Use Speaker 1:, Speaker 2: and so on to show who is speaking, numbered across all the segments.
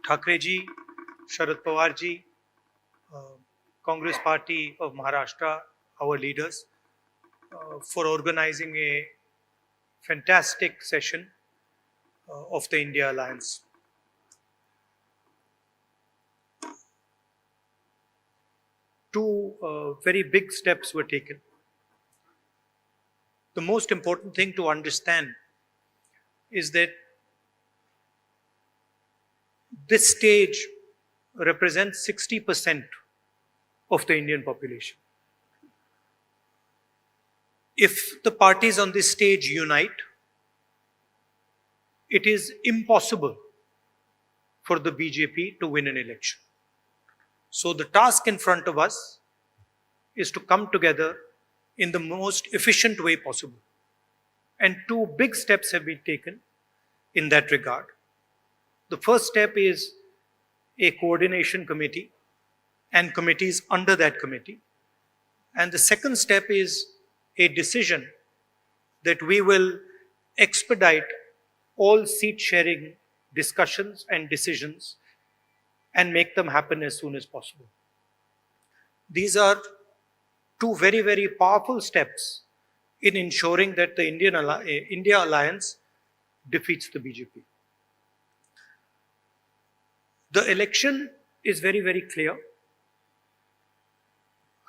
Speaker 1: Thackeray ji, Sharad Pawar ji, Congress Party of Maharashtra, our leaders, for organizing a fantastic session of the India Alliance. Two very big steps were taken. The most important thing to understand is that this stage represents 60% of the Indian population. If the parties on this stage unite, it is impossible for the BJP to win an election. So the task in front of us is to come together in the most efficient way possible. And two big steps have been taken in that regard. The first step is a coordination committee and committees under that committee. And the second step is a decision that we will expedite all seat sharing discussions and decisions and make them happen as soon as possible. These are two very, very powerful steps in ensuring that the India Alliance defeats the BJP. The election is very, very clear.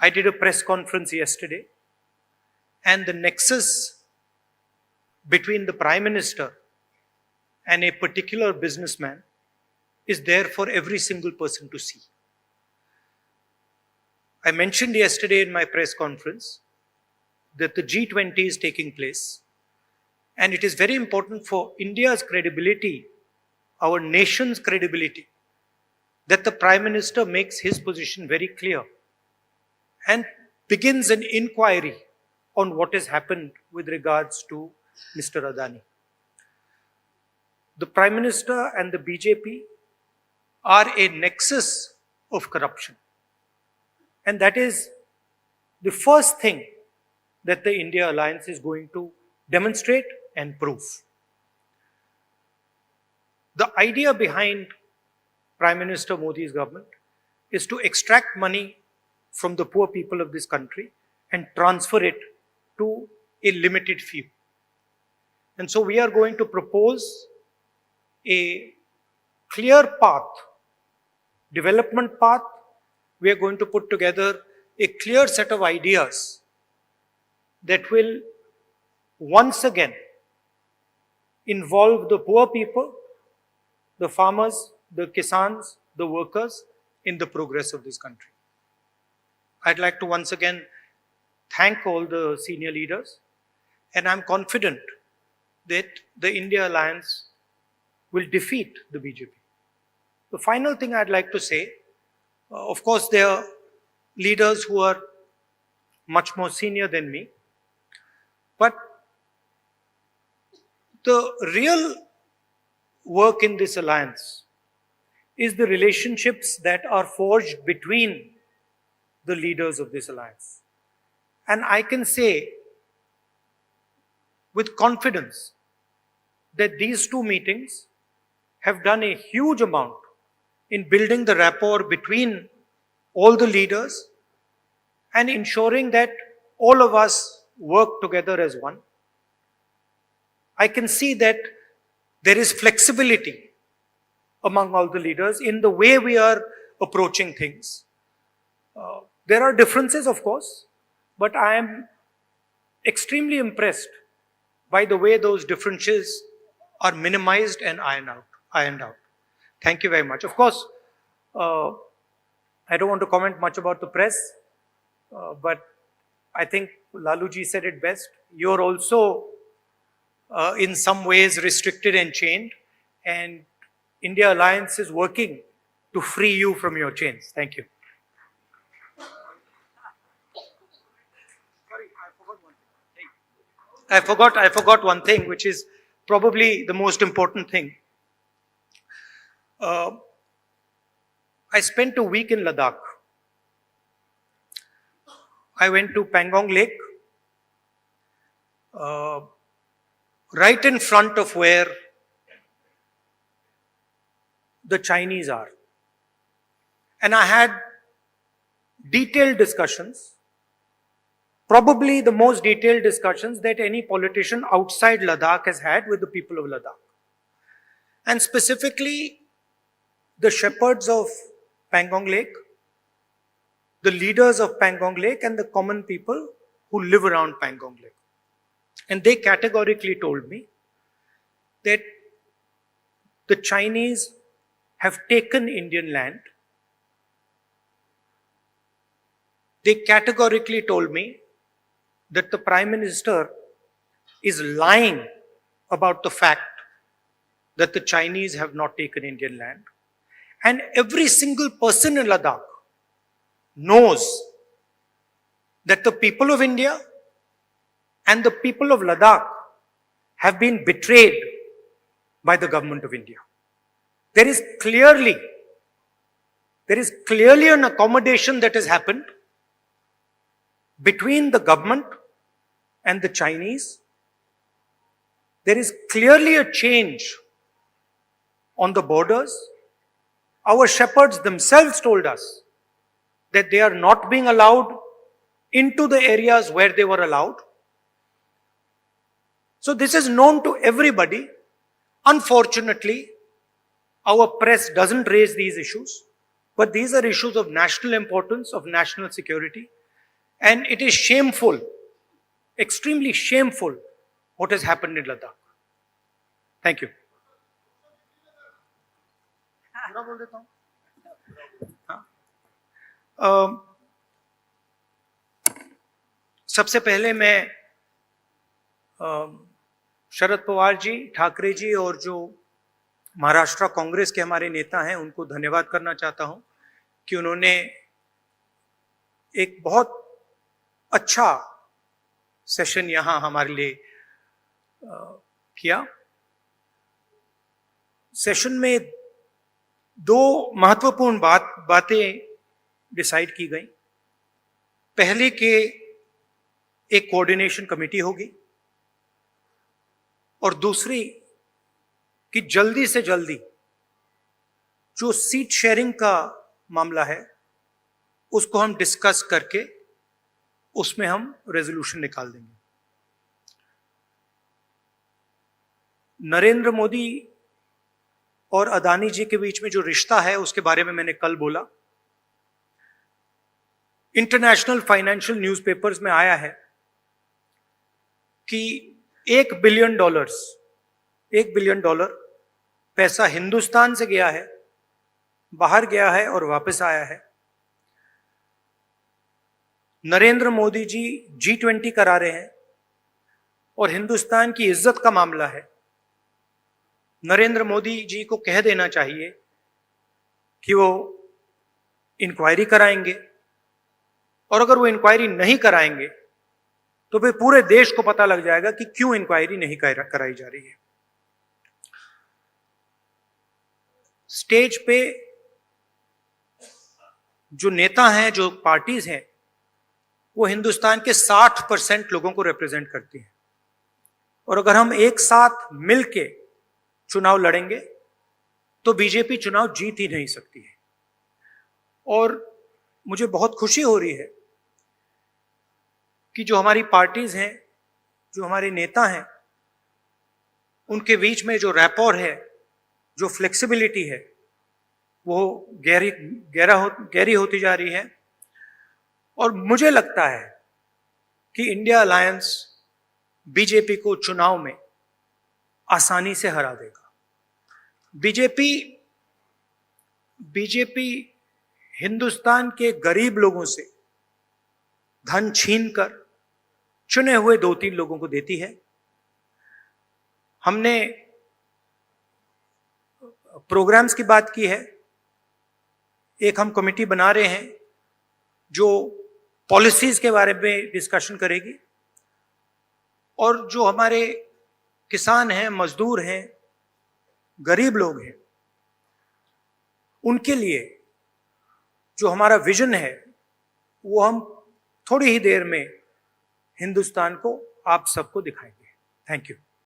Speaker 1: I did a press conference yesterday, and the nexus between the Prime Minister and a particular businessman is there for every single person to see. I mentioned yesterday in my press conference that the G20 is taking place, and it is very important for India's credibility, our nation's credibility, that the Prime Minister makes his position very clear and begins an inquiry on what has happened with regards to Mr. Adani. The Prime Minister and the BJP are a nexus of corruption. And that is the first thing that the India Alliance is going to demonstrate and prove. The idea behind Prime Minister Modi's government is to extract money from the poor people of this country and transfer it to a limited few. And so we are going to propose a clear path, development path. We are going to put together a clear set of ideas that will once again involve the poor people, the farmers, the kisans, the workers in the progress of this country. I'd like to once again thank all the senior leaders, and I'm confident that the India Alliance will defeat the BJP. The final thing I'd like to say, of course, there are leaders who are much more senior than me, but the real work in this alliance is the relationships that are forged between the leaders of this alliance. And I can say with confidence that these two meetings have done a huge amount in building the rapport between all the leaders and ensuring that all of us work together as one. I can see that there is flexibility among all the leaders in the way we are approaching things. There are differences, of course, but I am extremely impressed by the way those differences are minimized and ironed out. Thank you very much. Of course, I don't want to comment much about the press, but I think Laluji said it best. You're also in some ways restricted and chained, and India Alliance is working to free you from your chains. Thank you. I forgot one thing, which is probably the most important thing. I spent a week in Ladakh. I went to Pangong Lake, right in front of where the Chinese are. And I had detailed discussions, probably the most detailed discussions that any politician outside Ladakh has had with the people of Ladakh. And specifically, the shepherds of Pangong Lake, the leaders of Pangong Lake, and the common people who live around Pangong Lake. And they categorically told me that the Chinese have taken Indian land. They categorically told me that the Prime Minister is lying about the fact that the Chinese have not taken Indian land. And every single person in Ladakh knows that the people of India and the people of Ladakh have been betrayed by the government of India. There is clearly an accommodation that has happened between the government and the Chinese. There is clearly a change on the borders. Our shepherds themselves told us that they are not being allowed into the areas where they were allowed. So this is known to everybody. Unfortunately, our press doesn't raise these issues, but these are issues of national importance, of national security. And it is shameful, extremely shameful, what has happened in Ladakh. Thank you. सबसे पहले मैं शरद पवार जी, ठाकरे जी और जो महाराष्ट्र कांग्रेस के हमारे नेता हैं उनको धन्यवाद करना चाहता हूं कि उन्होंने एक बहुत अच्छा सेशन यहां हमारे लिए किया। सेशन में दो महत्वपूर्ण बातें डिसाइड की गई। पहले कि एक कोऑर्डिनेशन कमेटी होगी और दूसरी कि जल्दी से जल्दी जो सीट शेयरिंग का मामला है उसको हम डिस्कस करके उसमें हम रेजोल्यूशन निकाल देंगे। नरेंद्र मोदी और अदानी जी के बीच में जो रिश्ता है उसके बारे में मैंने कल बोला। इंटरनेशनल फाइनेंशियल न्यूज़पेपर्स में आया है कि $1 बिलियन पैसा हिंदुस्तान से गया है, बाहर गया है और वापस आया है। नरेंद्र मोदी जी G20 करा रहे हैं और हिंदुस्तान की इज्जत का मामला है। नरेंद्र मोदी जी को कह देना चाहिए कि वो इंक्वायरी कराएंगे, और अगर वो इंक्वायरी नहीं कराएंगे तो फिर पूरे देश को पता लग जाएगा कि क्यों इंक्वायरी नहीं कराई जा रही है। स्टेज पे जो नेता हैं, जो पार्टीज हैं, वो हिंदुस्तान के 60% लोगों को रिप्रेजेंट करती हैं, और अगर हम एक साथ मिलके चुनाव लड़ेंगे तो बीजेपी चुनाव जीत ही नहीं सकती है। और मुझे बहुत खुशी हो रही है कि जो हमारी पार्टीज हैं, जो हमारे नेता हैं, उनके बीच में जो रैपोर है, जो फ्लेक्सिबिलिटी है, वो गहरी होती जा रही है। और मुझे लगता है कि इंडिया अलायंस बीजेपी को चुनाव में आसानी से हरा देगा। बीजेपी हिंदुस्तान के गरीब लोगों से धन छीनकर चुने हुए 2-3 लोगों को देती है। हमने प्रोग्राम्स की बात की है। एक हम कमेटी बना रहे हैं जो पॉलिसीज के बारे में डिस्कशन करेगी, और जो हमारे किसान हैं, मजदूर हैं, गरीब लोग हैं, उनके लिए जो हमारा विजन है वो हम थोड़ी ही देर में हिंदुस्तान को, आप सबको दिखाएंगे। Thank you.